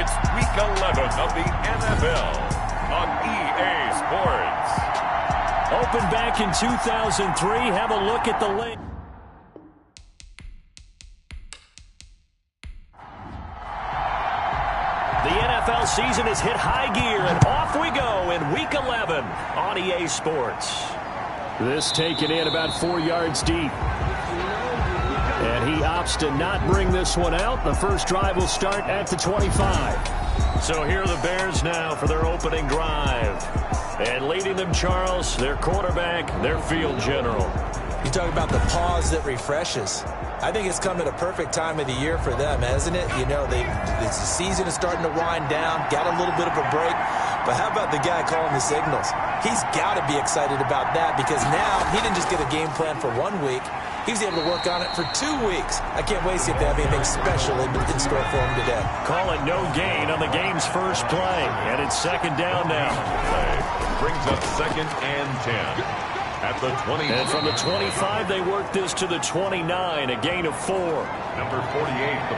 It's Week 11 of the NFL on EA Sports. Opened back in 2003. Have a look at the link. The NFL season has hit high gear, and off we go in Week 11 on EA Sports. This taken in about 4 yards deep. And he opts to not bring this one out. The first drive will start at the 25. So here are the Bears now for their opening drive. And leading them, Charles, their quarterback, their field general. You talk about the pause that refreshes. I think it's come at a perfect time of the year for them, hasn't it? You know, the season is starting to wind down, got a little bit of a break. But how about the guy calling the signals? He's got to be excited about that because now he didn't just get a game plan for 1 week. He was able to work on it for 2 weeks. I can't wait to see if they have anything special in store for him today. Calling no gain on the game's first play. And it's second down now. Play brings up 2nd and 10. At the 20. And from the 25, they work this to the 29, a gain of 4. Number 48.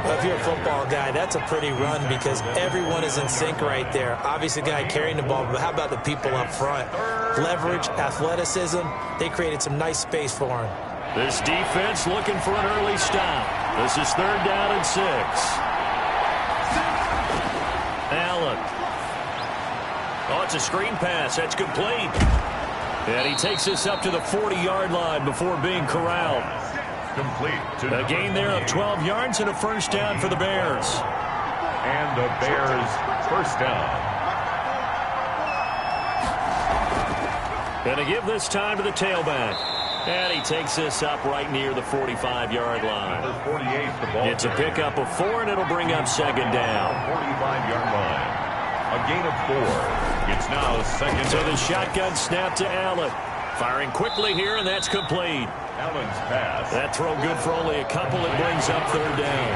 Well, if you're a football guy, that's a pretty run because everyone is in sync right there. Obviously, the guy carrying the ball, but how about the people up front? Leverage, athleticism, they created some nice space for him. This defense looking for an early stop. This is 3rd down and 6. Allen. Oh, it's a screen pass. That's complete. And he takes this up to the 40-yard line before being corralled. Complete. A gain there of 12 yards and a first down for the Bears. And the Bears first down. Going to give this time to the tailback. And he takes this up right near the 45-yard line. Number 48, the ball. It's a pickup of 4, and it'll bring up second down. 45-yard line. A gain of 4. It's now 2nd. So the shotgun snap to Allen. Firing quickly here, and that's complete. Allen's pass. That throw good for only a couple. It brings up 3rd down.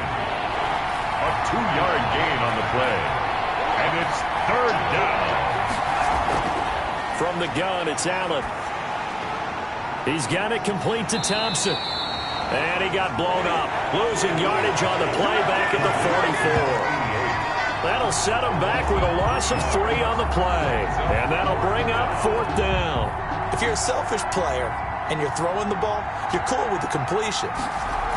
A 2-yard gain on the play. And it's 3rd down. From the gun, it's Allen. He's got it complete to Thompson. And he got blown up. Losing yardage on the play back at the 44. That'll set him back with a loss of 3 on the play. And that'll bring up 4th down. If you're a selfish player and you're throwing the ball, you're cool with the completion.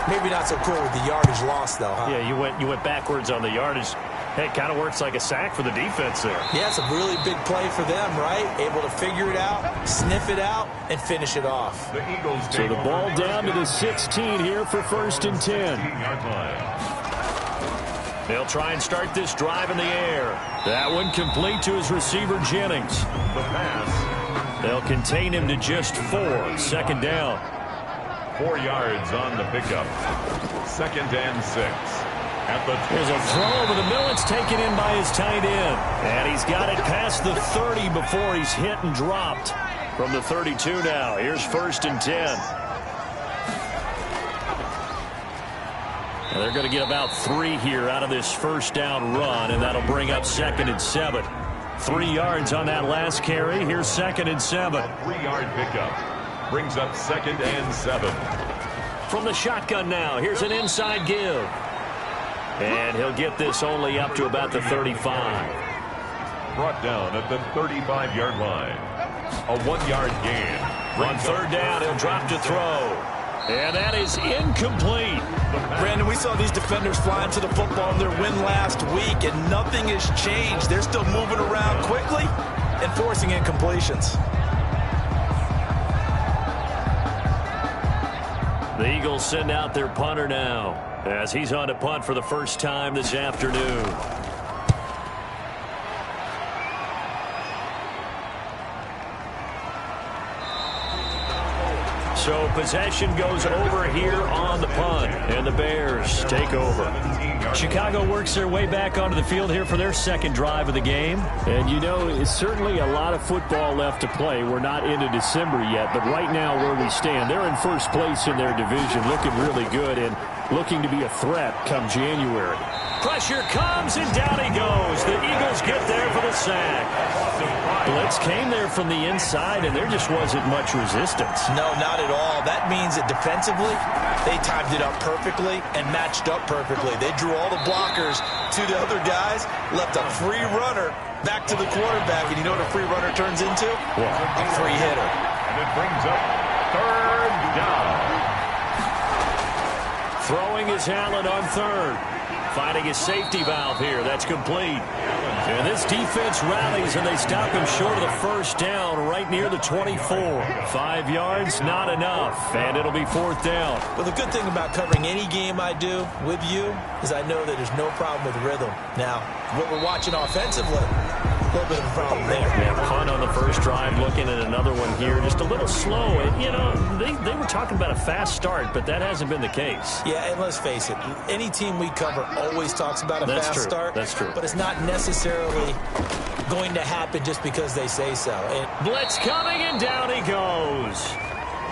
Maybe not so cool with the yardage loss, though, huh? Yeah, you went backwards on the yardage. Hey, it kind of works like a sack for the defense there. Yeah, it's a really big play for them, right? Able to figure it out, sniff it out, and finish it off. The Eagles so the ball down to the 16 here for 1st and 10. They'll try and start this drive in the air. That one complete to his receiver, Jennings. The pass. They'll contain him to just 4. 2nd down. 4 yards on the pickup. 2nd and 6. There's a throw over the middle. It's taken in by his tight end. And he's got it past the 30 before he's hit and dropped. From the 32 now. Here's 1st and 10. And they're going to get about 3 here out of this first down run, and that'll bring up 2nd and 7. 3 yards on that last carry. Here's 2nd and 7. 3-yard pickup brings up 2nd and 7. From the shotgun now, here's an inside give. And he'll get this only up to about the 35. Brought down at the 35-yard line. A 1-yard gain. On 3rd down, he'll drop to throw. And that is incomplete. Brandon, we saw these defenders flying to the football in their win last week, and nothing has changed. They're still moving around quickly and forcing incompletions. The Eagles send out their punter now as he's on to punt for the first time this afternoon. So possession goes over here on the punt, and the Bears take over. Chicago works their way back onto the field here for their 2nd drive of the game. And, you know, it's certainly a lot of football left to play. We're not into December yet, but right now where we stand, they're in first place in their division, looking really good and looking to be a threat come January. Pressure comes, and down he goes. The Eagles get there for the sack. Blitz came there from the inside, and there just wasn't much resistance. No, not at all. That means that defensively, they timed it up perfectly and matched up perfectly. They drew all the blockers to the other guys, left a free runner back to the quarterback, and you know what a free runner turns into? What? A free hitter. And it brings up third down. Throwing is Allen on third. Finding his safety valve here. That's complete. And this defense rallies, and they stop him short of the first down right near the 24. 5 yards, not enough, and it'll be fourth down. Well, the good thing about covering any game I do with you is I know that there's no problem with rhythm. Now, what we're watching offensively, a little bit of a problem there. Yeah, punt on the first drive, looking at another one here. Just a little slow. And, you know, they were talking about a fast start, but that hasn't been the case. Yeah, and let's face it, any team we cover always talks about a fast start. That's true. But it's not necessarily going to happen just because they say so. And blitz coming, and down he goes.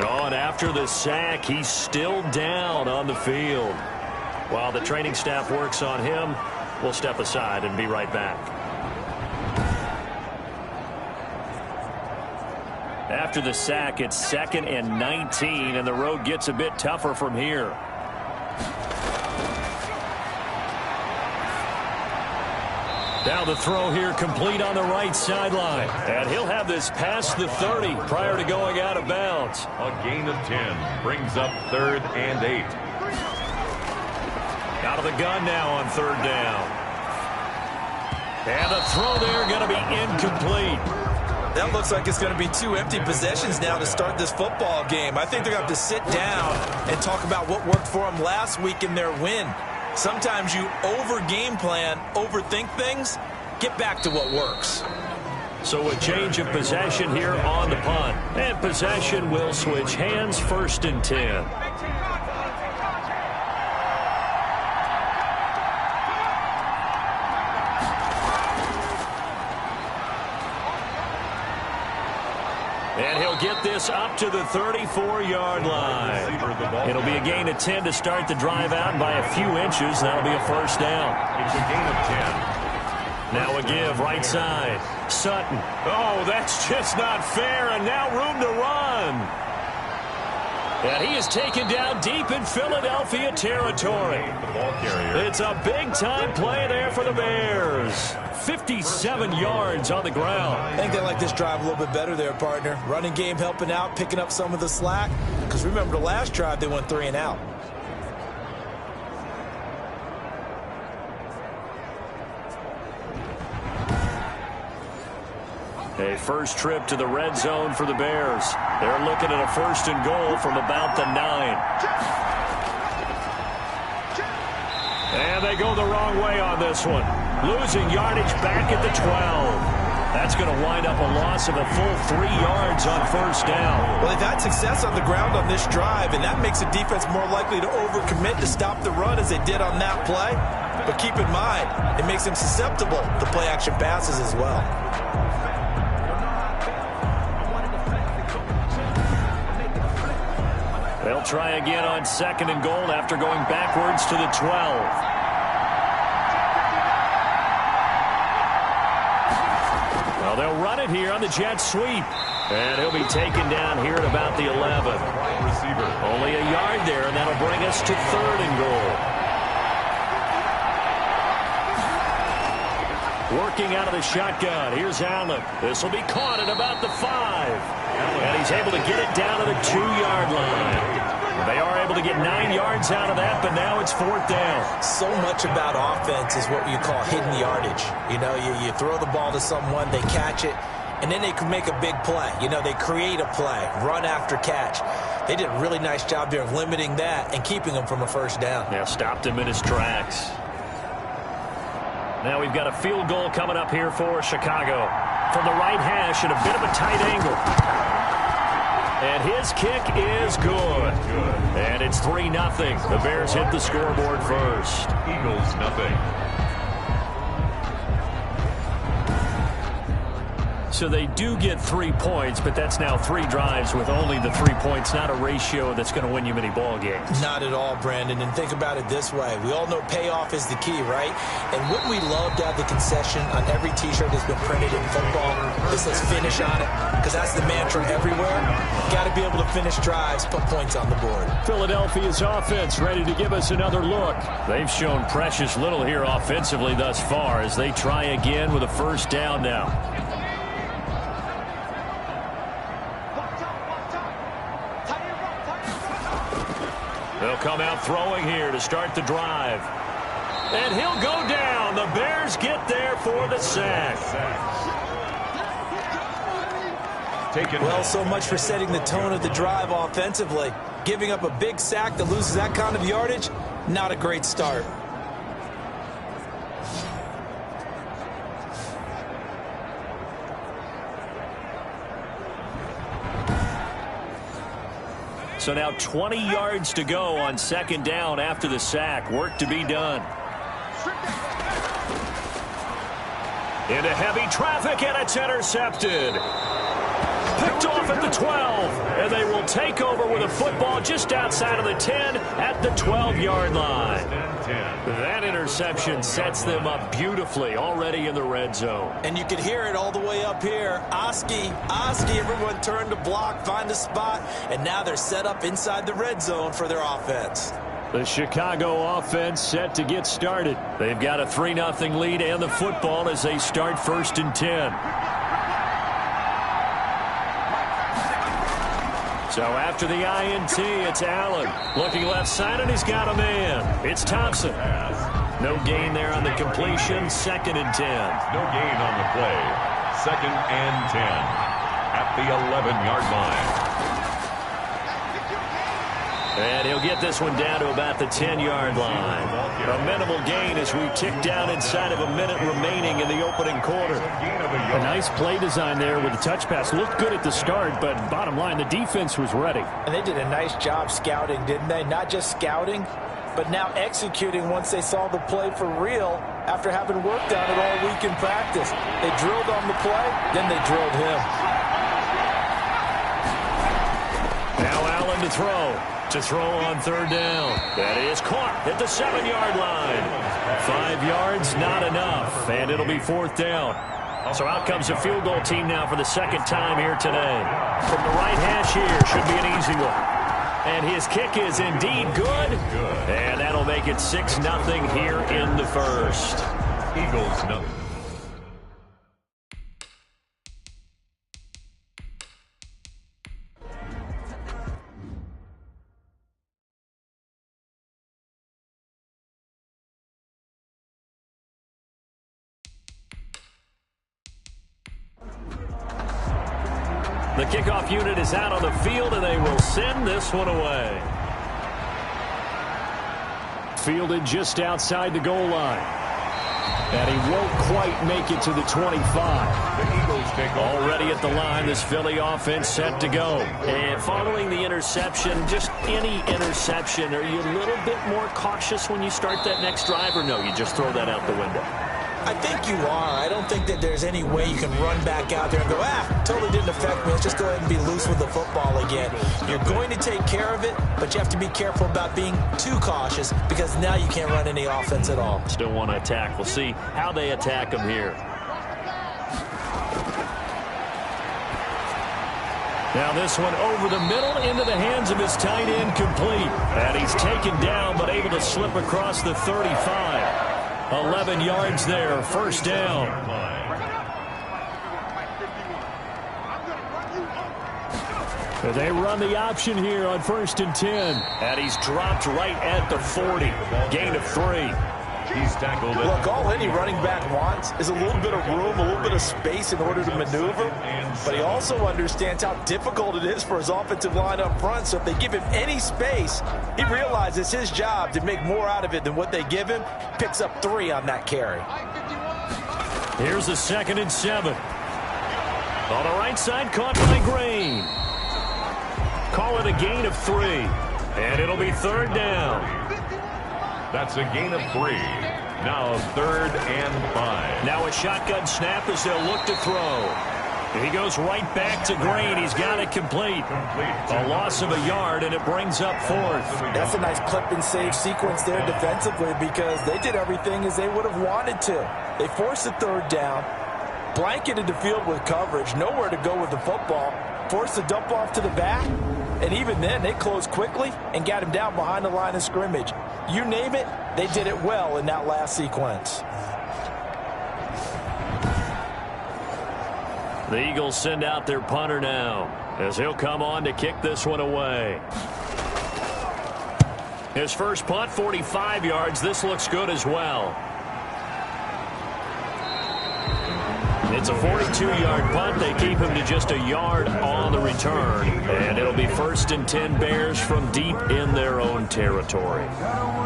Oh, and after the sack, he's still down on the field. While the training staff works on him, we'll step aside and be right back. After the sack, it's 2nd and 19, and the road gets a bit tougher from here. Now the throw here complete on the right sideline. And he'll have this past the 30 prior to going out of bounds. A gain of 10 brings up 3rd and 8. Out of the gun now on 3rd down. And the throw there going to be incomplete. that looks like it's going to be 2 empty possessions now to start this football game. I think they're going to have to sit down and talk about what worked for them last week in their win. Sometimes you over-game plan, overthink things, get back to what works. So a change of possession here on the punt. And possession will switch hands, 1st and 10. And he'll get this up to the 34-yard line. It'll be a gain of 10 to start the drive out by a few inches. That'll be a 1st down. It's a gain of 10. Now a give, right side. Sutton. Oh, that's just not fair, and now room to run. And he is taken down deep in Philadelphia territory. It's a big-time play there for the Bears. 57 yards on the ground. I think they like this drive a little bit better there, partner. Running game helping out, picking up some of the slack. Because remember, the last drive, they went 3 and out. A first trip to the red zone for the Bears. They're looking at a 1st and goal from about the 9. And they go the wrong way on this one. Losing yardage back at the 12. That's going to wind up a loss of a full 3 yards on 1st down. Well, they've had success on the ground on this drive, and that makes the defense more likely to overcommit to stop the run as they did on that play. But keep in mind, it makes them susceptible to play-action passes as well. They'll try again on 2nd and goal after going backwards to the 12. Well, they'll run it here on the jet sweep. And he'll be taken down here at about the 11. Receiver. Only a yard there, and that'll bring us to 3rd and goal. Working out of the shotgun. Here's Allen. This will be caught at about the 5. And he's able to get it down to the 2-yard line. They are able to get 9 yards out of that, but now it's 4th down. So much about offense is what you call hidden yardage. You know, you throw the ball to someone, they catch it, and then they can make a big play. You know, they create a play, run after catch. They did a really nice job there of limiting that and keeping him from a 1st down. Yeah, stopped him in his tracks. Now we've got a field goal coming up here for Chicago. From the right hash at a bit of a tight angle. And his kick is good. And it's 3-0. The Bears hit the scoreboard first. Eagles, nothing. So they do get 3 points, but that's now 3 drives with only the 3 points, not a ratio that's going to win you many ball games. Not at all, Brandon. And think about it this way. We all know payoff is the key, right? And wouldn't we love to have the concession on every T-shirt that's been printed in football that says finish on it? Because that's the mantra everywhere. Got to be able to finish drives, put points on the board. Philadelphia's offense ready to give us another look. They've shown precious little here offensively thus far as they try again with a first down now. They'll come out throwing here to start the drive. And he'll go down. The Bears get there for the sack. Well, so much for setting the tone of the drive offensively. Giving up a big sack that loses that kind of yardage, not a great start. So now 20 yards to go on second down after the sack. Work to be done. Into heavy traffic, and it's intercepted. Picked off at the 12, and they will take over with a football just outside of the 10 at the 12-yard line. That interception sets them up beautifully already in the red zone. And you can hear it all the way up here. Oski, everyone turned to block, find a spot, and now they're set up inside the red zone for their offense. The Chicago offense set to get started. They've got a 3-0 lead and the football as they start 1st and 10. So after the INT, it's Allen. Looking left side, and he's got a man. It's Thompson. No gain there on the completion. 2nd and 10. No gain on the play. 2nd and 10 at the 11-yard line. And he'll get this one down to about the 10-yard line. A minimal gain as we tick down inside of a minute remaining in the opening quarter. A nice play design there with the touch pass. Looked good at the start, but bottom line, the defense was ready. And they did a nice job scouting, didn't they? Not just scouting, but now executing once they saw the play for real after having worked on it all week in practice. They drilled on the play, then they drilled him. Now Allen to throw. To throw on 3rd down. That is caught at the 7-yard line. 5 yards, not enough. And it'll be 4th down. So out comes the field goal team now for the 2nd time here today. From the right hash here, should be an easy one. And his kick is indeed good. And that'll make it 6-0 here in the 1st. Eagles no. The kickoff unit is out on the field, and they will send this one away. Fielded just outside the goal line. And he won't quite make it to the 25. The Eagles take already at the line. This Philly offense set to go. And following the interception, just any interception, are you a little bit more cautious when you start that next drive, or no, you just throw that out the window? I think you are. I don't think that there's any way you can run back out there and go, totally didn't affect me. Let's just go ahead and be loose with the football again. You're going to take care of it, but you have to be careful about being too cautious because now you can't run any offense at all. Still want to attack. We'll see how they attack them here. Now this one over the middle into the hands of his tight end, complete. And he's taken down but able to slip across the 35. 11 yards there, 1st down. They run the option here on 1st and 10. And he's dropped right at the 40. Gain of 3. He's tackled it. Look, all any running back wants is a little bit of room, a little bit of space in order to maneuver. But he also understands how difficult it is for his offensive line up front. So if they give him any space, he realizes it's his job to make more out of it than what they give him. Picks up 3 on that carry. Here's the 2nd and 7. On the right side, caught by Green. Call it a gain of 3. And it'll be 3rd down. That's a gain of 3. Now 3rd and 5. Now a shotgun snap as they'll look to throw. He goes right back to Green. He's got it complete. A loss of a yard, and it brings up fourth. That's a nice clip and save sequence there defensively because they did everything as they would have wanted to. They forced the third down, blanketed the field with coverage, nowhere to go with the football, forced the dump off to the back, and even then they closed quickly and got him down behind the line of scrimmage. You name it, they did it well in that last sequence. The Eagles send out their punter now as he'll come on to kick this one away. His first punt, 45 yards. This looks good as well. It's a 42-yard punt. They keep him to just a yard on the return. And it'll be 1st and 10 Bears from deep in their own territory.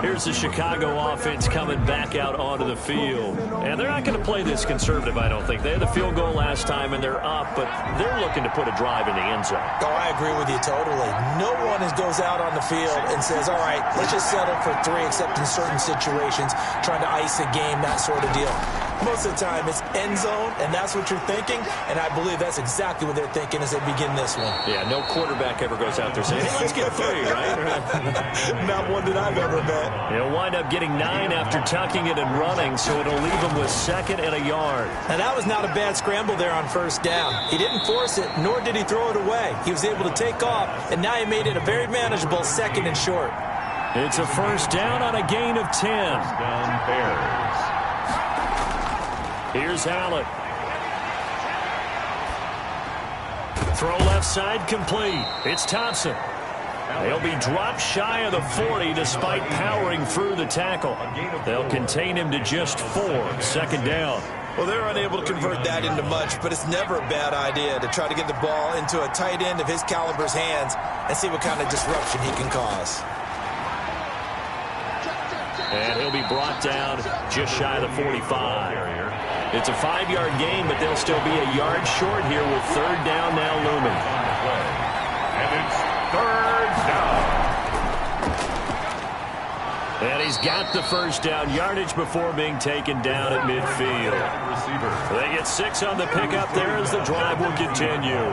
Here's the Chicago offense coming back out onto the field. And they're not going to play this conservative, I don't think. They had the field goal last time, and they're up, but they're looking to put a drive in the end zone. Oh, I agree with you totally. No one goes out on the field and says, all right, let's just settle for 3, except in certain situations, trying to ice a game, that sort of deal. Most of the time, it's end zone, and that's what you're thinking, and I believe that's exactly what they're thinking as they begin this one. Yeah, no quarterback ever goes out there saying, hey, let's get 3, right? Not one that I've ever met. He'll wind up getting 9 after tucking it and running, so it'll leave him with 2nd and a yard. And that was not a bad scramble there on 1st down. He didn't force it, nor did he throw it away. He was able to take off, and now he made it a very manageable 2nd and short. It's a 1st down on a gain of 10. Down Bears. Here's Allen. Throw left side complete. It's Thompson. They'll be dropped shy of the 40 despite powering through the tackle. They'll contain him to just 4. 2nd down. Well, they're unable to convert that into much, but it's never a bad idea to try to get the ball into a tight end of his caliber's hands and see what kind of disruption he can cause. And he'll be brought down just shy of the 45. It's a 5-yard gain, but they'll still be a yard short here with 3rd down now looming. And it's 3rd down. And he's got the 1st down yardage before being taken down at midfield. They get 6 on the pickup there as the drive will continue.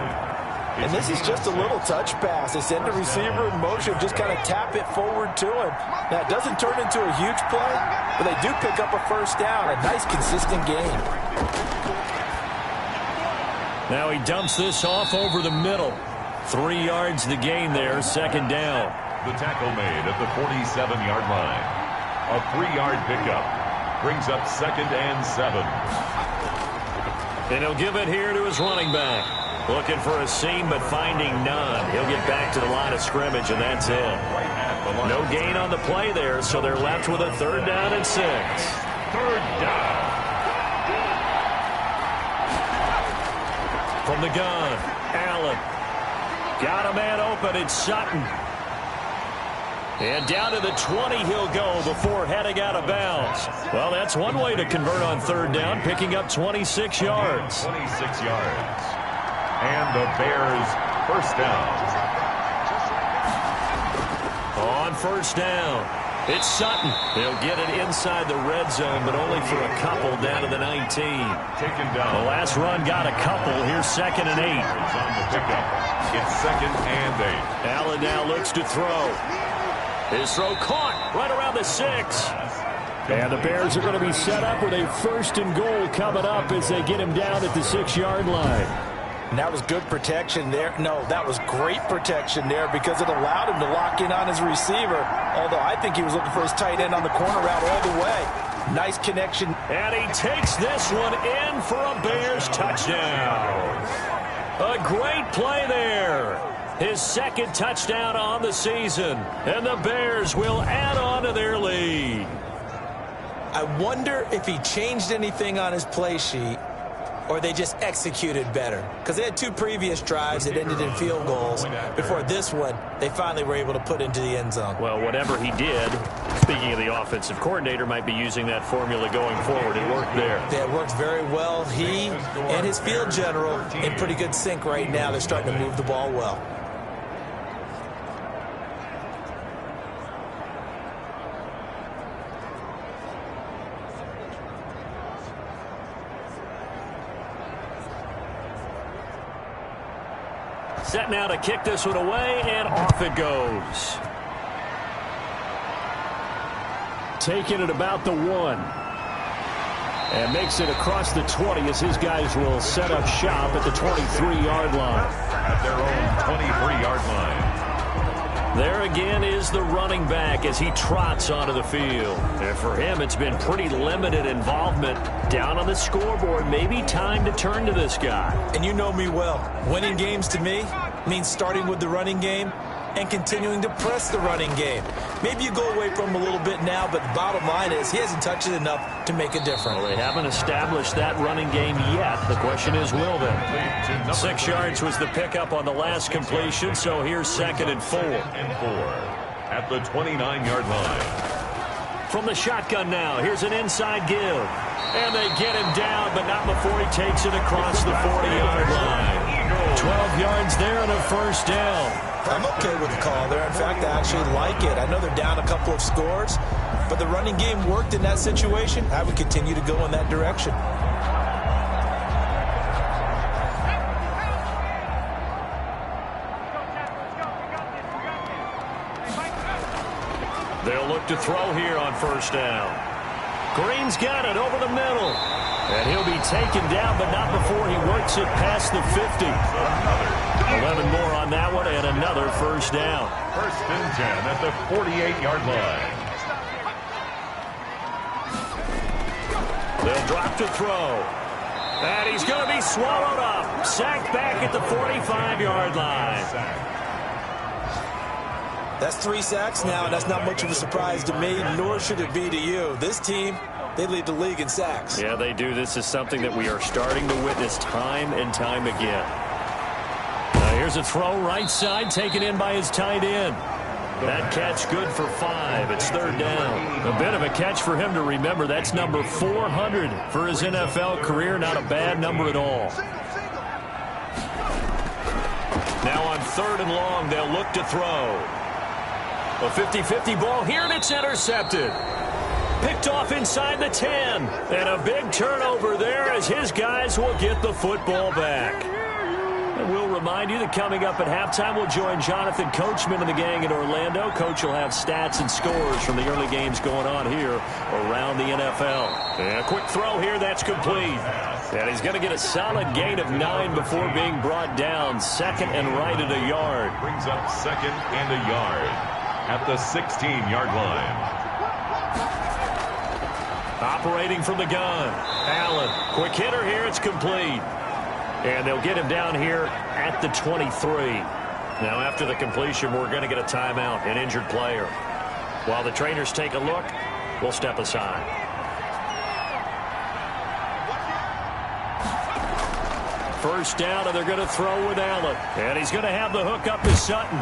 And this is just a little touch pass. They send the receiver in motion, just kind of tap it forward to him. Now, it doesn't turn into a huge play, but they do pick up a 1st down. A nice, consistent gain. Now he dumps this off over the middle. 3 yards the gain there, 2nd down. The tackle made at the 47-yard line. A 3-yard pickup brings up 2nd and 7. And he'll give it here to his running back. Looking for a seam, but finding none. He'll get back to the line of scrimmage, and that's it. No gain on the play there, so they're left with a 3rd down and 6. 3rd down. From the gun, Allen. Got a man open, it's Sutton. And down to the 20 he'll go before heading out of bounds. Well, that's one way to convert on 3rd down, picking up 26 yards. 26 yards. And the Bears 1st down. On 1st down, it's Sutton. They'll get it inside the red zone, but only for a couple down to the 19. Taken down. The last run got a couple. Here's 2nd and 8. It's on the pickup. It's 2nd and 8. Allen now looks to throw. His throw caught right around the 6. And the Bears are going to be set up with a 1st and goal coming up as they get him down at the 6-yard line. And that was good protection there. No, that was great protection there because it allowed him to lock in on his receiver. Although I think he was looking for his tight end on the corner route all the way. Nice connection. And he takes this one in for a Bears touchdown. A great play there. His 2nd touchdown on the season. And the Bears will add on to their lead. I wonder if he changed anything on his play sheet or they just executed better. Because they had 2 previous drives that ended in field goals. Before this one, they finally were able to put into the end zone. Well, whatever he did, speaking of the offensive coordinator, might be using that formula going forward. It worked there. Yeah, it worked very well. He and his field general in pretty good sync right now. They're starting to move the ball well. Set now to kick this one away, and off it goes. Taking it about the 1. And makes it across the 20 as his guys will set up shop at the 23-yard line. At their own 23-yard line. There again is the running back as he trots onto the field. And for him, it's been pretty limited involvement down on the scoreboard. Maybe time to turn to this guy. And you know me well. Winning games to me means starting with the running game and continuing to press the running game. Maybe you go away from him a little bit now, but the bottom line is he hasn't touched it enough to make a difference. Well, they haven't established that running game yet. The question is, will they? 6 yards was the pickup on the last completion, so here's 2nd and 4. At the 29-yard line. From the shotgun now, here's an inside give. And they get him down, but not before he takes it across the 40-yard line. 12 yards there and a first down. I'm okay with the call there. In fact, I actually like it. I know they're down a couple of scores, but the running game worked in that situation. I would continue to go in that direction. They'll look to throw here on first down. Green's got it over the middle. And he'll be taken down, but not before he works it past the 50. 11 more on that one, and another first down. 1st and 10 at the 48-yard line. They'll drop to throw. And he's going to be swallowed up. Sacked back at the 45-yard line. That's 3 sacks now, and that's not much of a surprise to me, nor should it be to you. This team, they lead the league in sacks. Yeah, they do. This is something that we are starting to witness time and time again. Here's a throw right side, taken in by his tight end. That catch good for 5. It's 3rd down. A bit of a catch for him to remember. That's number 400 for his NFL career. Not a bad number at all. Now on 3rd and long, they'll look to throw. A 50-50 ball here, and it's intercepted. Picked off inside the 10. And a big turnover there as his guys will get the football back. And we'll remind you that coming up at halftime, we'll join Jonathan Coachman and the gang in Orlando. Coach will have stats and scores from the early games going on here around the NFL. And a quick throw here, that's complete. And he's going to get a solid gain of 9 before being brought down. 2nd and right at a yard. Brings up 2nd and a yard at the 16-yard line. Operating from the gun. Allen, quick hitter here, it's complete. And they'll get him down here at the 23. Now after the completion, we're going to get a timeout, an injured player. While the trainers take a look, we'll step aside. First down, and they're going to throw with Allen. And he's going to have the hook up to Sutton.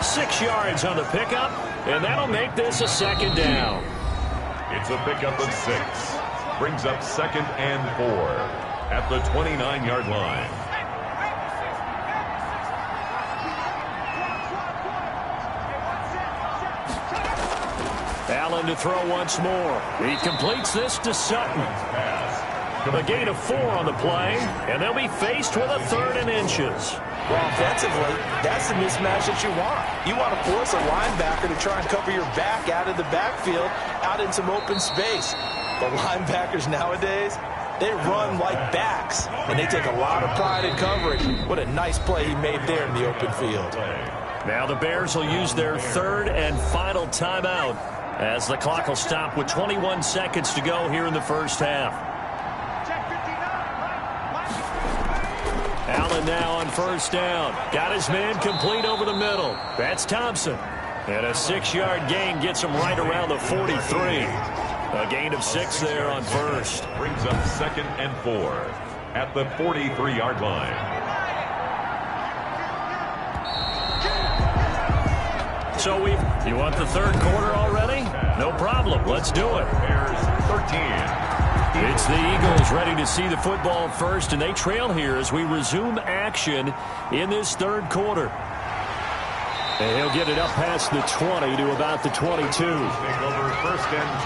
6 yards on the pickup, and that'll make this a 2nd down. It's a pickup of 6. Brings up 2nd and 4 at the 29-yard line. Allen to throw once more. He completes this to Sutton. A gain of 4 on the play, and they'll be faced with a 3rd and inches. Well, offensively, that's the mismatch that you want. You want to force a linebacker to try and cover your back out of the backfield, out in some open space. The linebackers nowadays, they run like backs, and they take a lot of pride in coverage. What a nice play he made there in the open field. Now the Bears will use their 3rd and final timeout as the clock will stop with 21 seconds to go here in the first half. Allen now on first down. Got his man complete over the middle. That's Thompson. And a 6-yard gain gets him right around the 43. A gain of 6 there on first. Brings up 2nd and 4 at the 43-yard line. So you want the 3rd quarter already? No problem. Let's do it. Bears 13. It's the Eagles ready to see the football first, and they trail here as we resume action in this 3rd quarter. And he'll get it up past the 20 to about the 22. Take over 1st and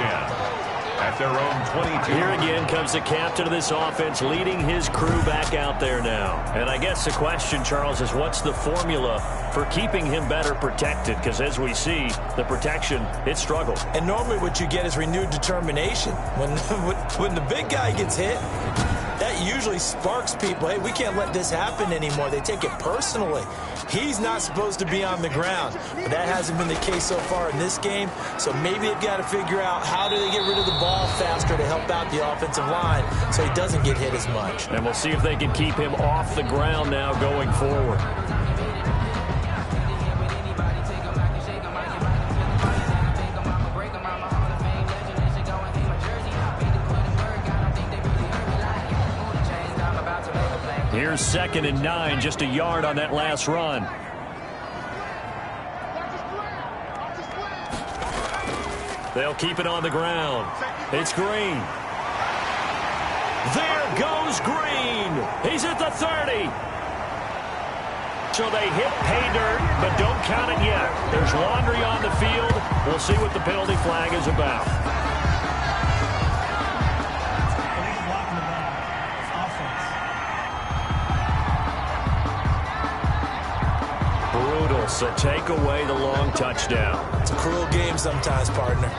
10 at their own 22. Here again comes the captain of this offense leading his crew back out there now. And I guess the question, Charles, is what's the formula for keeping him better protected? Because as we see, the protection, it struggled. And normally what you get is renewed determination. When the big guy gets hit, that usually sparks people. Hey, we can't let this happen anymore. They take it personally. He's not supposed to be on the ground. But that hasn't been the case so far in this game. So maybe they've got to figure out how do they get rid of the ball faster to help out the offensive line so he doesn't get hit as much. And we'll see if they can keep him off the ground now going forward. Here's 2nd and 9, just a yard on that last run. They'll keep it on the ground. It's Green. There goes Green. He's at the 30. So they hit pay dirt, but don't count it yet. There's laundry on the field. We'll see what the penalty flag is about. Brutal, so take away the long touchdown. It's a cruel game sometimes, partner.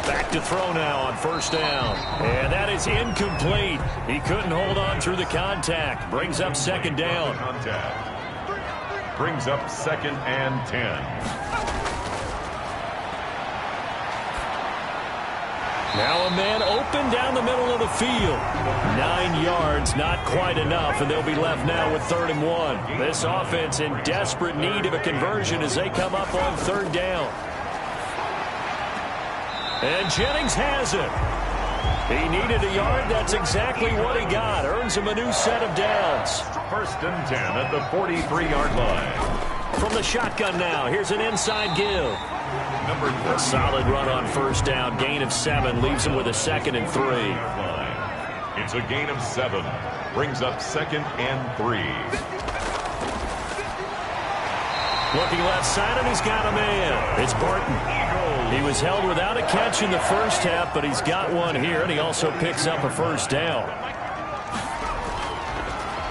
Back to throw now on 1st down. And that is incomplete. He couldn't hold on through the contact. Brings up 2nd down. Contact. Brings up 2nd and 10. Now a man open down the middle of the field. 9 yards, not quite enough, and they'll be left now with 3rd and 1. This offense in desperate need of a conversion as they come up on 3rd down. And Jennings has it. He needed a yard. That's exactly what he got. Earns him a new set of downs. 1st and 10 at the 43-yard line. From the shotgun now, here's an inside give. A solid run on 1st down. Gain of 7 leaves him with a 2nd and 3. It's a gain of 7. Brings up 2nd and 3. Looking left side, and he's got a man. It's Barton. He was held without a catch in the first half, but he's got one here, and he also picks up a 1st down.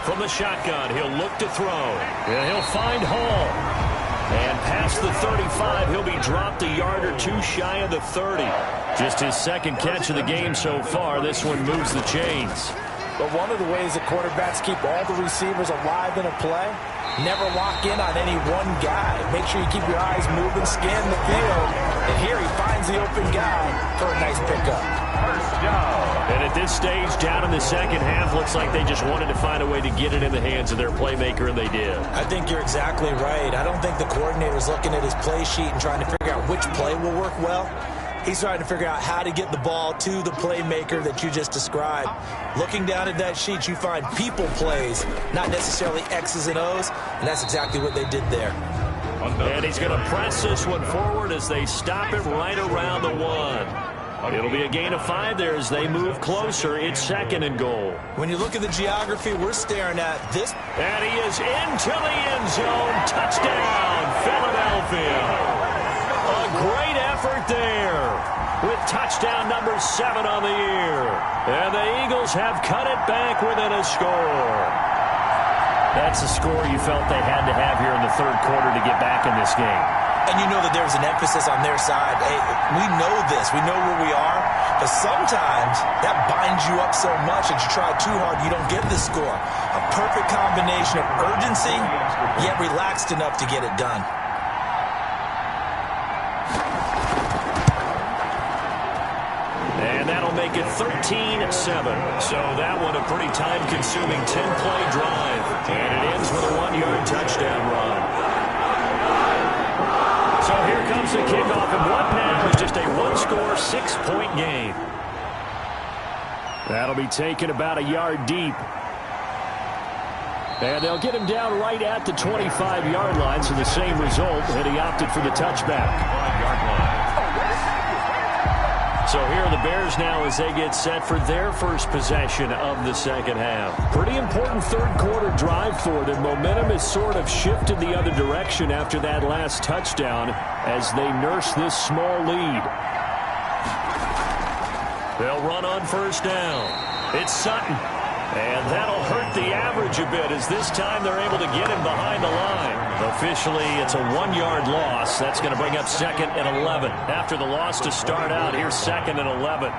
From the shotgun, he'll look to throw, and he'll find Hall. And past the 35, he'll be dropped a yard or 2 shy of the 30. Just his 2nd catch of the game so far. This one moves the chains. But one of the ways that quarterbacks keep all the receivers alive in a play, never lock in on any one guy. Make sure you keep your eyes moving, scan the field. And here he finds the open guy for a nice pickup. 1st down. And at this stage, down in the 2nd half, looks like they just wanted to find a way to get it in the hands of their playmaker, and they did. I think you're exactly right. I don't think the coordinator's looking at his play sheet and trying to figure out which play will work well. He's trying to figure out how to get the ball to the playmaker that you just described. Looking down at that sheet, you find people plays, not necessarily X's and O's, and that's exactly what they did there. And he's going to press this one forward as they stop it right around the 1. It'll be a gain of 5 there as they move closer. It's 2nd and goal. When you look at the geography, we're staring at this. And he is into the end zone. Touchdown, Philadelphia. A great effort there with touchdown number 7 on the year. And the Eagles have cut it back within a score. That's a score you felt they had to have here in the 3rd quarter to get back in this game. And you know that there's an emphasis on their side. Hey, we know this. We know where we are. But sometimes that binds you up so much that you try too hard, you don't get the score. A perfect combination of urgency, yet relaxed enough to get it done. And that'll make it 13-7. So that one a pretty time-consuming 10-play drive. And it ends with a 1-yard touchdown run. So here comes the kickoff, and what now is just a 1-score, 6-point game. That'll be taken about a yard deep. And they'll get him down right at the 25-yard line, so the same result, and he opted for the touchback. So here are the Bears now as they get set for their first possession of the second half. Pretty important third quarter drive for them. Momentum has sort of shifted the other direction after that last touchdown as they nurse this small lead. They'll run on first down. It's Sutton. And that'll hurt the average a bit as this time they're able to get him behind the line. Officially, it's a 1-yard loss. That's going to bring up 2nd and 11. After the loss to start out, here's 2nd and 11.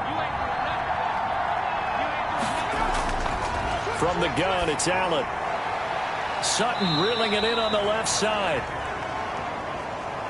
From the gun, it's Allen. Sutton reeling it in on the left side.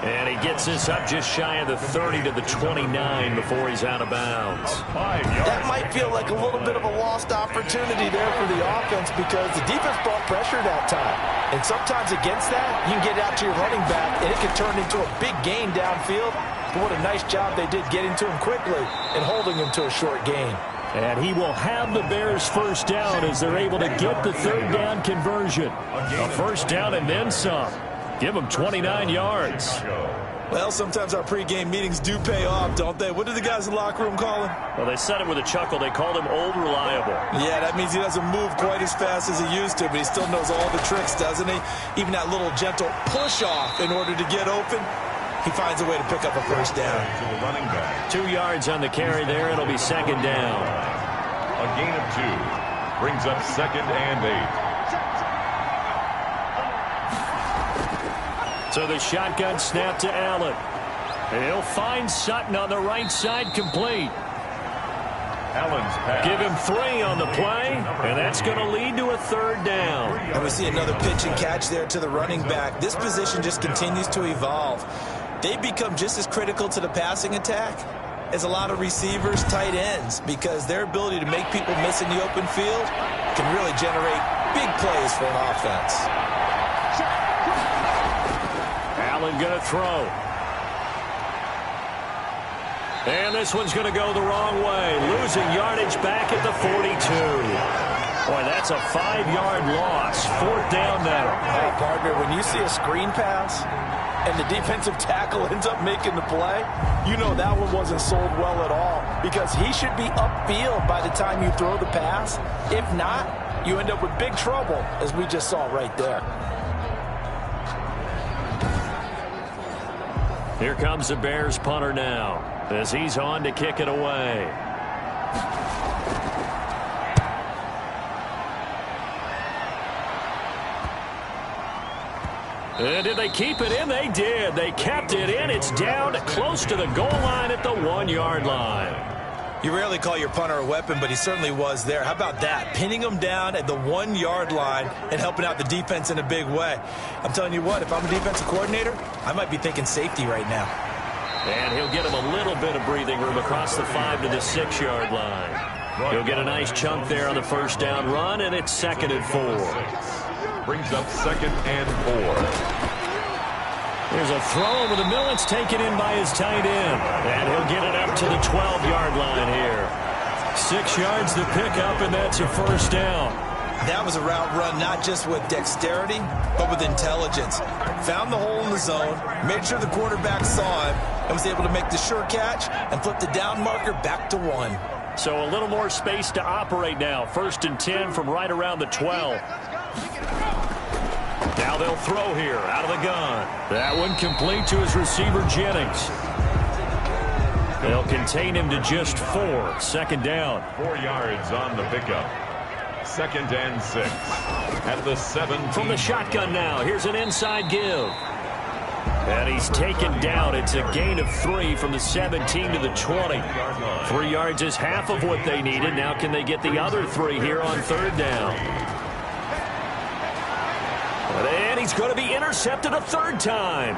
And he gets this up just shy of the 30 to the 29 before he's out of bounds. That might feel like a little bit of a lost opportunity there for the offense because the defense brought pressure that time. And sometimes against that, you can get out to your running back, and it can turn into a big gain downfield. But what a nice job they did getting to him quickly and holding him to a short gain. And he will have the Bears first down as they're able to get the third down conversion. A first down and then some. Give him 29 yards. Well, sometimes our pregame meetings do pay off, don't they? What do the guys in the locker room call him? Well, they said it with a chuckle. They called him Old Reliable. Yeah, that means he doesn't move quite as fast as he used to, but he still knows all the tricks, doesn't he? Even that little gentle push-off in order to get open, he finds a way to pick up a first down. 2 yards on the carry there. It'll be 2nd down. A gain of 2 brings up 2nd and 8. So the shotgun snap to Allen. And he'll find Sutton on the right side complete. Allen's pass. Give him 3 on the play, and that's going to lead to a third down. And we see another pitch and catch there to the running back. This position just continues to evolve. They become just as critical to the passing attack as a lot of receivers, tight ends, because their ability to make people miss in the open field can really generate big plays for an offense. Allen going to throw. And this one's going to go the wrong way. Losing yardage back at the 42. Boy, that's a 5-yard loss. 4th down now. Hey, partner, when you see a screen pass and the defensive tackle ends up making the play, you know that one wasn't sold well at all because he should be upfield by the time you throw the pass. If not, you end up with big trouble, as we just saw right there. Here comes the Bears punter now as he's on to kick it away. And did they keep it in? They did. They kept it in. It's down close to the goal line at the 1-yard line. You rarely call your punter a weapon, but he certainly was there. How about that? Pinning him down at the 1-yard line and helping out the defense in a big way. I'm telling you what, if I'm a defensive coordinator, I might be thinking safety right now. And he'll get him a little bit of breathing room across the 5 to the 6-yard line. He'll get a nice chunk there on the first down run, and it's 2nd and 4. Brings up 2nd and 4. There's a throw over the middle. It's taken in by his tight end. And he'll get it up to the 12-yard line here. 6 yards to pick up, and that's a first down. That was a route run not just with dexterity, but with intelligence. Found the hole in the zone, made sure the quarterback saw him, and was able to make the sure catch and flip the down marker back to 1. So a little more space to operate now. 1st and 10 from right around the 12. Now they'll throw here out of the gun. That one complete to his receiver, Jennings. They'll contain him to just 4. 2nd down. 4 yards on the pickup. 2nd and 6. At the 17. From the shotgun now. Here's an inside give. And he's taken down. It's a gain of 3 from the 17 to the 20. 3 yards is half of what they needed. Now can they get the other 3 here on 3rd down? And he's going to be intercepted a 3rd time.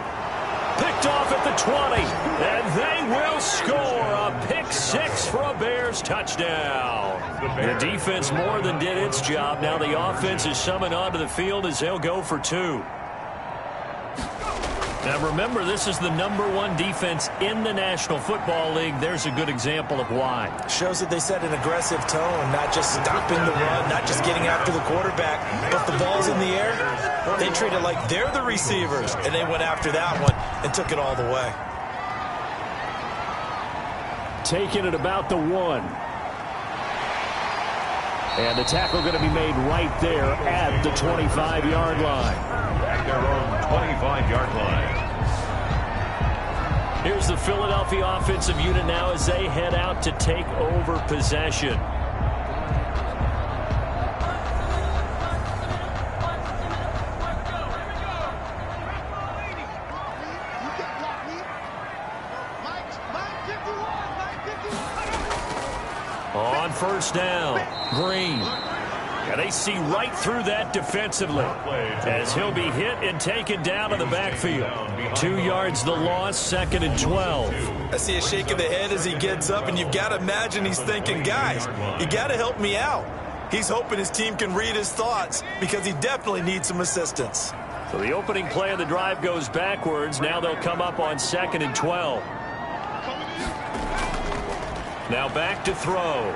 Picked off at the 20. And they will score a pick 6 for a Bears touchdown. The defense more than did its job. Now the offense is summoned onto the field as they'll go for 2. Now remember, this is the #1 defense in the National Football League. There's a good example of why. Shows that they set an aggressive tone, not just stopping the run, not just getting after the quarterback, but the ball's in the air. They treat it like they're the receivers, and they went after that one and took it all the way. taken at about the 1. And the tackle going to be made right there at the 25-yard line. At their own 25-yard line. Here's the Philadelphia offensive unit now as they head out to take over possession. On first down, Green. And they see right through that defensively as he'll be hit and taken down in the backfield. 2 yards the loss, 2nd and 12. I see a shake of the head as he gets up, and you've got to imagine he's thinking, guys, you got to help me out. He's hoping his team can read his thoughts because he definitely needs some assistance. So the opening play of the drive goes backwards. Now they'll come up on 2nd and 12. Now back to throw.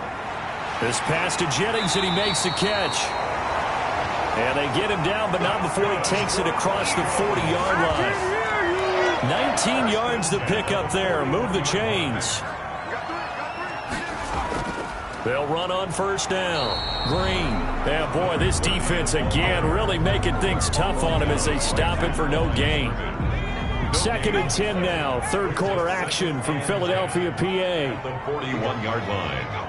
This pass to Jennings, and he makes the catch. And they get him down, but not before he takes it across the 40-yard line. 19 yards to pick up there. Move the chains. They'll run on first down. Green. Yeah, boy, this defense again really making things tough on him as they stop it for no gain. 2nd and 10 now. Third quarter action from Philadelphia, PA. The 41-yard line.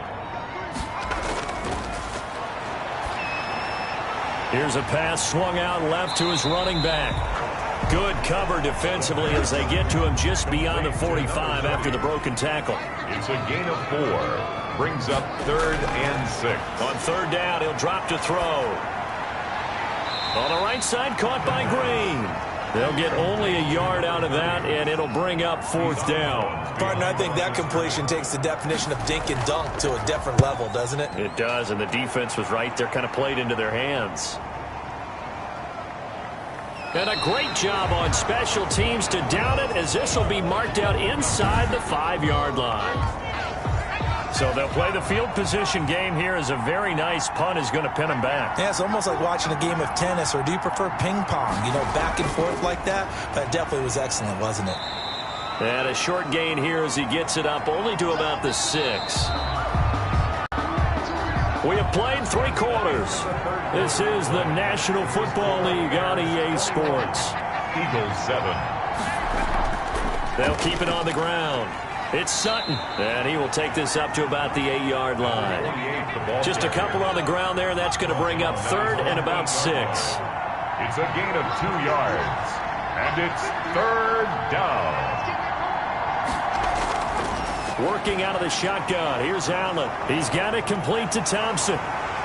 Here's a pass swung out left to his running back. Good cover defensively as they get to him just beyond the 45 after the broken tackle. It's a gain of 4. Brings up 3rd and 6. On third down, he'll drop to throw. On the right side, caught by Green. They'll get only a yard out of that, and it'll bring up 4th down. Partner, I think that completion takes the definition of dink and dunk to a different level, doesn't it? It does, and the defense was right there, kind of played into their hands. And a great job on special teams to down it, as this will be marked out inside the 5-yard line. So they'll play the field position game here as a very nice punt is going to pin them back. Yeah, it's almost like watching a game of tennis, or do you prefer ping pong? You know, back and forth like that? That definitely was excellent, wasn't it? And a short gain here as he gets it up only to about the 6. We have played 3 quarters. This is the National Football League on EA Sports. Eagles 7. They'll keep it on the ground. It's Sutton, and he will take this up to about the 8-yard line. Just a couple on the ground there. That's going to bring up 3rd and about 6. It's a gain of 2 yards, and it's 3rd down. Working out of the shotgun. Here's Allen. He's got it complete to Thompson.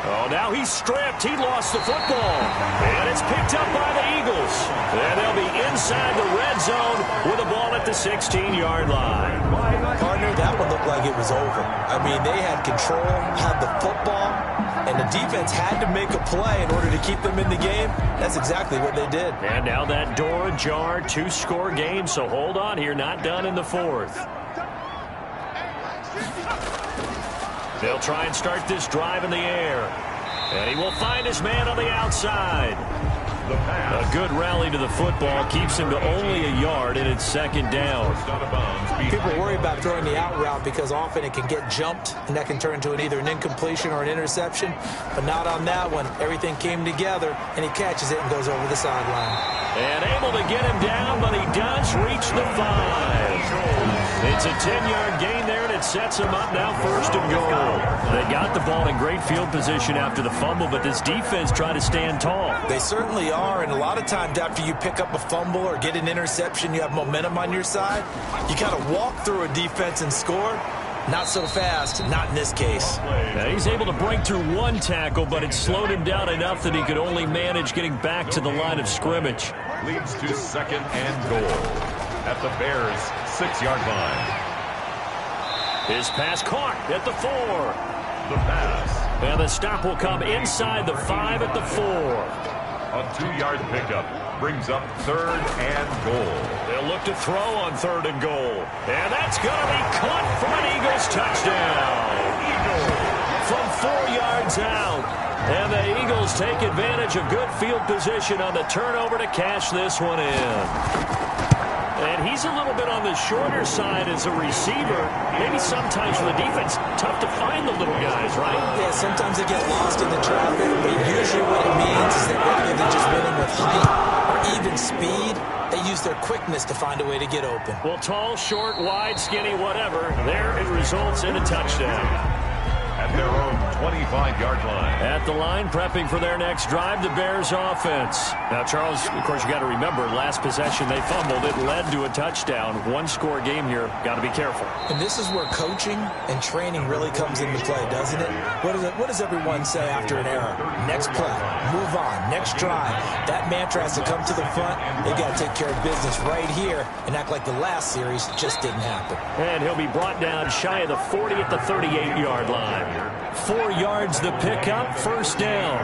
Oh, now he's stripped. He lost the football. And it's picked up by the Eagles. And they'll be inside the red zone with the ball at the 16-yard line. Partner, that one looked like it was over. I mean, they had control, had the football, and the defense had to make a play in order to keep them in the game. That's exactly what they did. And now that door ajar, 2-score game, so hold on here, not done in the 4th. They'll try and start this drive in the air. And he will find his man on the outside. A good rally to the football keeps him to only a yard, and it's 2nd down. People worry about throwing the out route because often it can get jumped, and that can turn into either an incompletion or an interception. But not on that one. Everything came together, and he catches it and goes over the sideline. And able to get him down, but he does reach the 5. It's a 10-yard gain there, and it sets him up now 1st and goal. They got the ball in great field position after the fumble, but this defense tried to stand tall. They certainly are, and a lot of times after you pick up a fumble or get an interception, you have momentum on your side. You kind of walk through a defense and score. Not so fast, not in this case. Now he's able to break through one tackle, but it slowed him down enough that he could only manage getting back to the line of scrimmage. Leads to 2nd and goal at the Bears' 6-yard line. His pass caught at the 4. The pass. And the stop will come inside the 5 at the 4. A 2-yard pickup brings up 3rd and goal. They'll look to throw on 3rd and goal. And that's going to be caught for an Eagles touchdown. From 4 yards out. And the Eagles take advantage of good field position on the turnover to cash this one in. And he's a little bit on the shorter side as a receiver. Maybe sometimes for the defense, tough to find the little guys, right? Yeah, sometimes they get lost in the traffic, but usually what it means is that rather than just winning with height or even speed, they use their quickness to find a way to get open. Well, tall, short, wide, skinny, whatever, there it results in a touchdown. At their own 25-yard line. At the line, prepping for their next drive, the Bears offense. Now, Charles, of course, you got to remember, last possession they fumbled. It led to a touchdown. One-score game here. Got to be careful. And this is where coaching and training really comes into play, doesn't it? What does everyone say after an error? Next play, move on, next drive. That mantra has to come to the front. They got to take care of business right here and act like the last series just didn't happen. And he'll be brought down shy of the 40 at the 38-yard line. 4 yards the pickup, first down.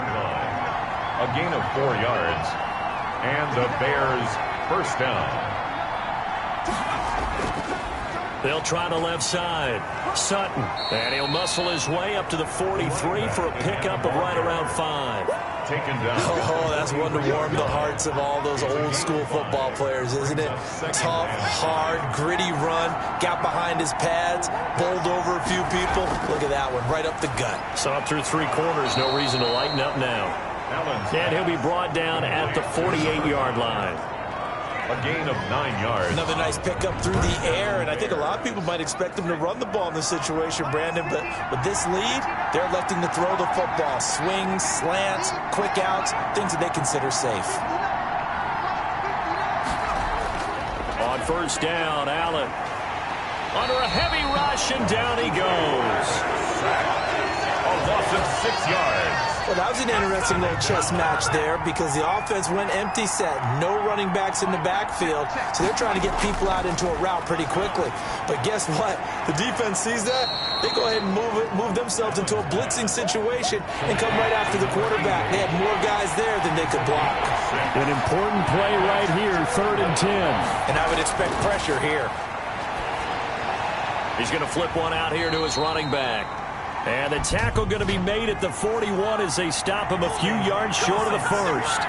A gain of 4 yards. And the Bears first down. They'll try the left side. Sutton. And he'll muscle his way up to the 43 for a pickup of right around 5. Taken down. Oh, that's one to warm the hearts of all those old school football players, isn't it? Tough, hard, gritty run, got behind his pads, bowled over a few people. Look at that one, right up the gut. So up through 3 quarters, no reason to lighten up now. And he'll be brought down at the 48-yard line. A gain of 9 yards. Another nice pickup through the air, and I think a lot of people might expect them to run the ball in this situation, Brandon, but with this lead, they're electing to throw the football. Swings, slants, quick outs, things that they consider safe. On first down, Allen. Under a heavy rush, and down he goes. A loss of 6 yards. Well, that was an interesting little chess match there because the offense went empty set. No running backs in the backfield, so they're trying to get people out into a route pretty quickly. But guess what? The defense sees that. They go ahead and move themselves into a blitzing situation and come right after the quarterback. They had more guys there than they could block. An important play right here, 3rd and 10. And I would expect pressure here. He's going to flip one out here to his running back. And the tackle going to be made at the 41 as they stop him a few yards short of the first.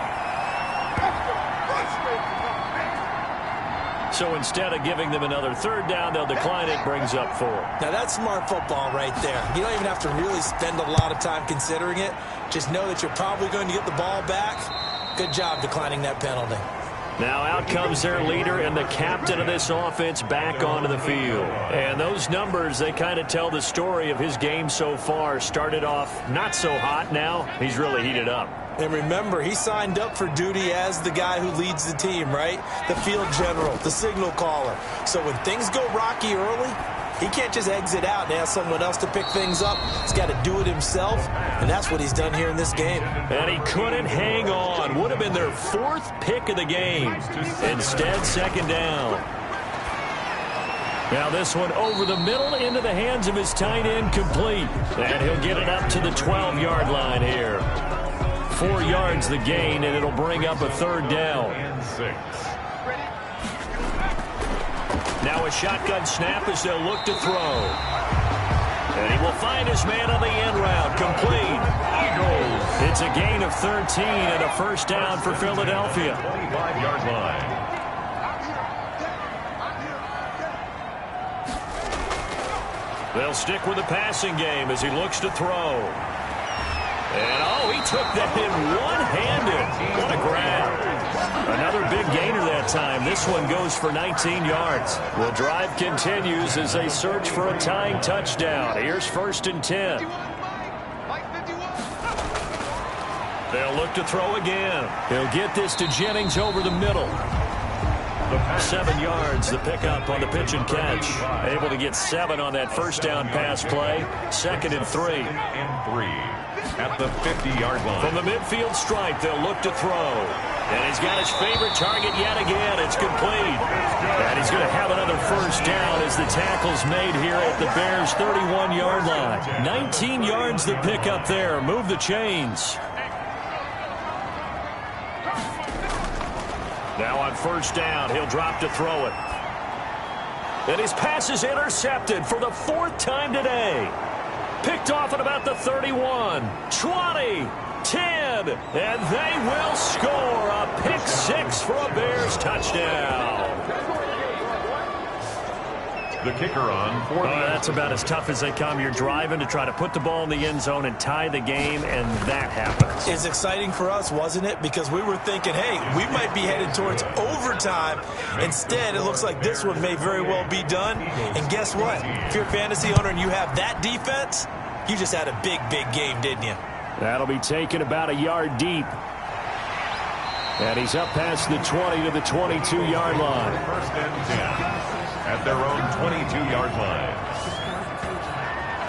So instead of giving them another 3rd down, they'll decline it, brings up 4. Now that's smart football right there. You don't even have to really spend a lot of time considering it. Just know that you're probably going to get the ball back. Good job declining that penalty. Now out comes their leader and the captain of this offense back onto the field. And those numbers, they kind of tell the story of his game so far. Started off not so hot. Now he's really heated up. And remember, he signed up for duty as the guy who leads the team, right? The field general, the signal caller. So when things go rocky early, he can't just exit out and ask someone else to pick things up. He's got to do it himself, and that's what he's done here in this game. And he couldn't hang on. Would have been their 4th pick of the game. Instead, 2nd down. Now this one over the middle into the hands of his tight end, complete. And he'll get it up to the 12-yard line here. 4 yards the gain, and it'll bring up a 3rd down. And 6. Now a shotgun snap as they'll look to throw. And he will find his man on the end route. Complete. Eagles. It's a gain of 13 and a first down for Philadelphia. 25-yard line. They'll stick with the passing game as he looks to throw. And, oh, he took that in one-handed. What a grab. Another big gainer that time. This one goes for 19 yards. The drive continues as they search for a tying touchdown. Here's 1st and 10. They'll look to throw again. He'll get this to Jennings over the middle. 7 yards, the pickup on the pitch and catch. Able to get 7 on that first down pass play. 2nd and 3. And 3. At the 50-yard line. From the midfield stripe, they'll look to throw. And he's got his favorite target yet again. It's complete. And he's going to have another first down as the tackle's made here at the Bears' 31-yard line. 19 yards the pickup there. Move the chains. Now on first down, he'll drop to throw it. And his pass is intercepted for the 4th time today. Picked off at about the 31, 20, 10, and they will score a pick 6 for a Bears touchdown. The kicker on for that's about as tough as they come. You're driving to try to put the ball in the end zone and tie the game, and that happens. It's exciting for us, wasn't it? Because we were thinking, hey, we might be headed towards overtime. Instead, it looks like this one may very well be done. And guess what? If you're a fantasy owner and you have that defense, you just had a big, big game, didn't you? That'll be taken about a yard deep. And he's up past the 20 to the 22-yard line. First and 10 at their own 22-yard line.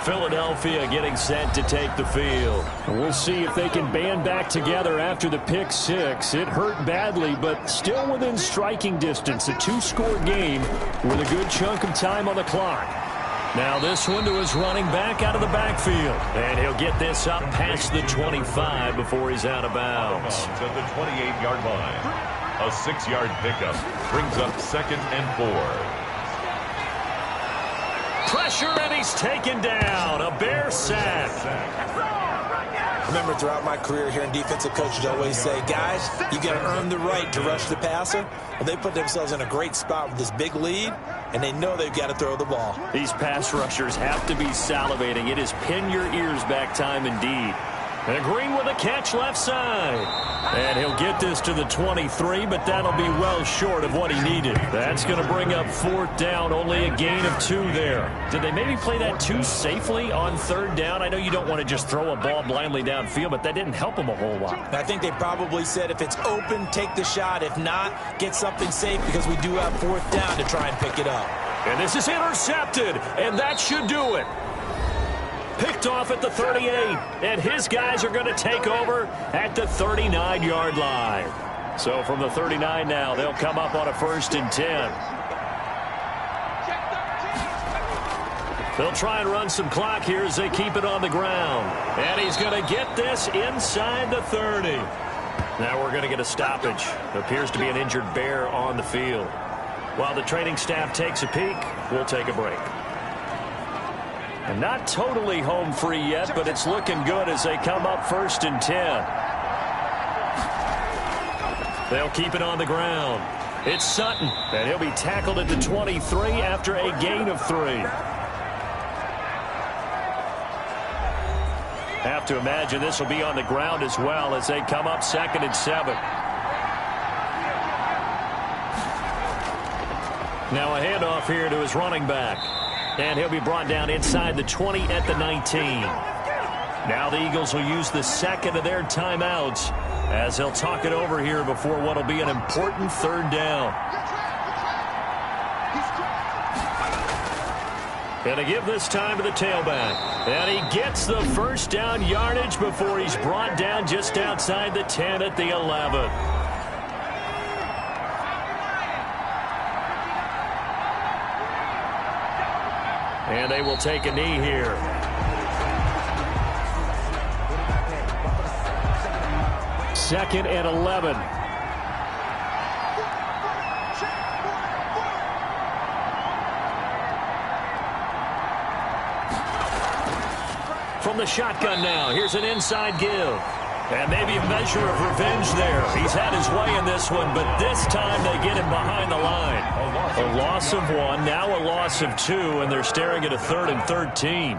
Philadelphia getting set to take the field. We'll see if they can band back together after the pick six. It hurt badly, but still within striking distance. A two-score game with a good chunk of time on the clock. Now this one to his running back out of the backfield. And he'll get this up past the 25 before he's out of bounds. At the 28-yard line. A 6-yard pickup brings up 2nd and 4. Pressure, and he's taken down. A Bear sack. Remember, throughout my career here in defensive coaches always say, guys, you got to earn the right to rush the passer. Well, they put themselves in a great spot with this big lead, and they know they've got to throw the ball. These pass rushers have to be salivating. It is pin your ears back time indeed. And Green with a catch left side. And he'll get this to the 23, but that'll be well short of what he needed. That's going to bring up 4th down, only a gain of 2 there. Did they maybe play that too safely on 3rd down? I know you don't want to just throw a ball blindly downfield, but that didn't help him a whole lot. I think they probably said if it's open, take the shot. If not, get something safe because we do have 4th down to try and pick it up. And this is intercepted, and that should do it. Picked off at the 38, and his guys are going to take over at the 39-yard line. So from the 39 now, they'll come up on a 1st and 10. They'll try and run some clock here as they keep it on the ground. And he's going to get this inside the 30. Now we're going to get a stoppage. Appears to be an injured Bear on the field. While the training staff takes a peek, we'll take a break. And not totally home free yet, but it's looking good as they come up 1st and 10. They'll keep it on the ground. It's Sutton, and he'll be tackled at the 23 after a gain of 3. Have to imagine this will be on the ground as well as they come up 2nd and 7. Now a handoff here to his running back. And he'll be brought down inside the 20 at the 19. Now the Eagles will use the 2nd of their timeouts as they'll talk it over here before what will be an important 3rd down. And to give this time to the tailback. And he gets the 1st down yardage before he's brought down just outside the 10 at the 11. And they will take a knee here. Second and 11. From the shotgun now, here's an inside give. And maybe a measure of revenge there. He's had his way in this one, but this time they get him behind the line. A loss of 1, now a loss of 2, and they're staring at a 3rd and 13.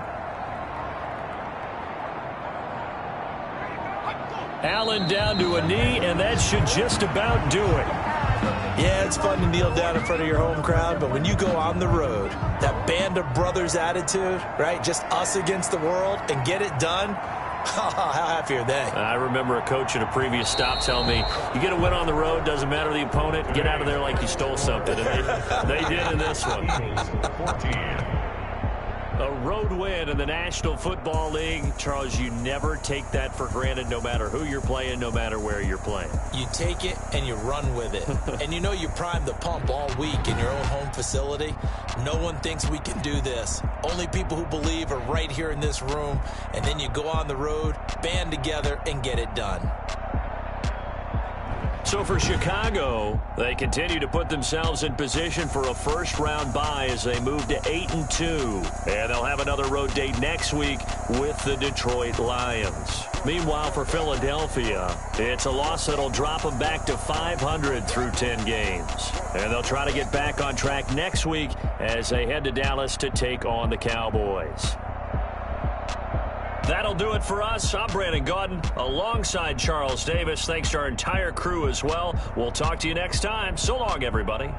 Allen down to a knee, and that should just about do it. Yeah, it's fun to kneel down in front of your home crowd, but when you go on the road, that band of brothers attitude, right, just us against the world, and get it done, how happy are they? I remember a coach at a previous stop telling me, you get a win on the road, doesn't matter the opponent, get out of there like you stole something. And they did in this one. 14. A road win in the National Football League. Charles, you never take that for granted no matter who you're playing, no matter where you're playing. You take it and you run with it. And you know you primed the pump all week in your own home facility. No one thinks we can do this. Only people who believe are right here in this room. And then you go on the road, band together, and get it done. So for Chicago, they continue to put themselves in position for a first-round bye as they move to 8-2. And they'll have another road date next week with the Detroit Lions. Meanwhile, for Philadelphia, it's a loss that'll drop them back to 500 through 10 games. And they'll try to get back on track next week as they head to Dallas to take on the Cowboys. That'll do it for us. I'm Brandon Gaudin alongside Charles Davis. Thanks to our entire crew as well. We'll talk to you next time. So long, everybody.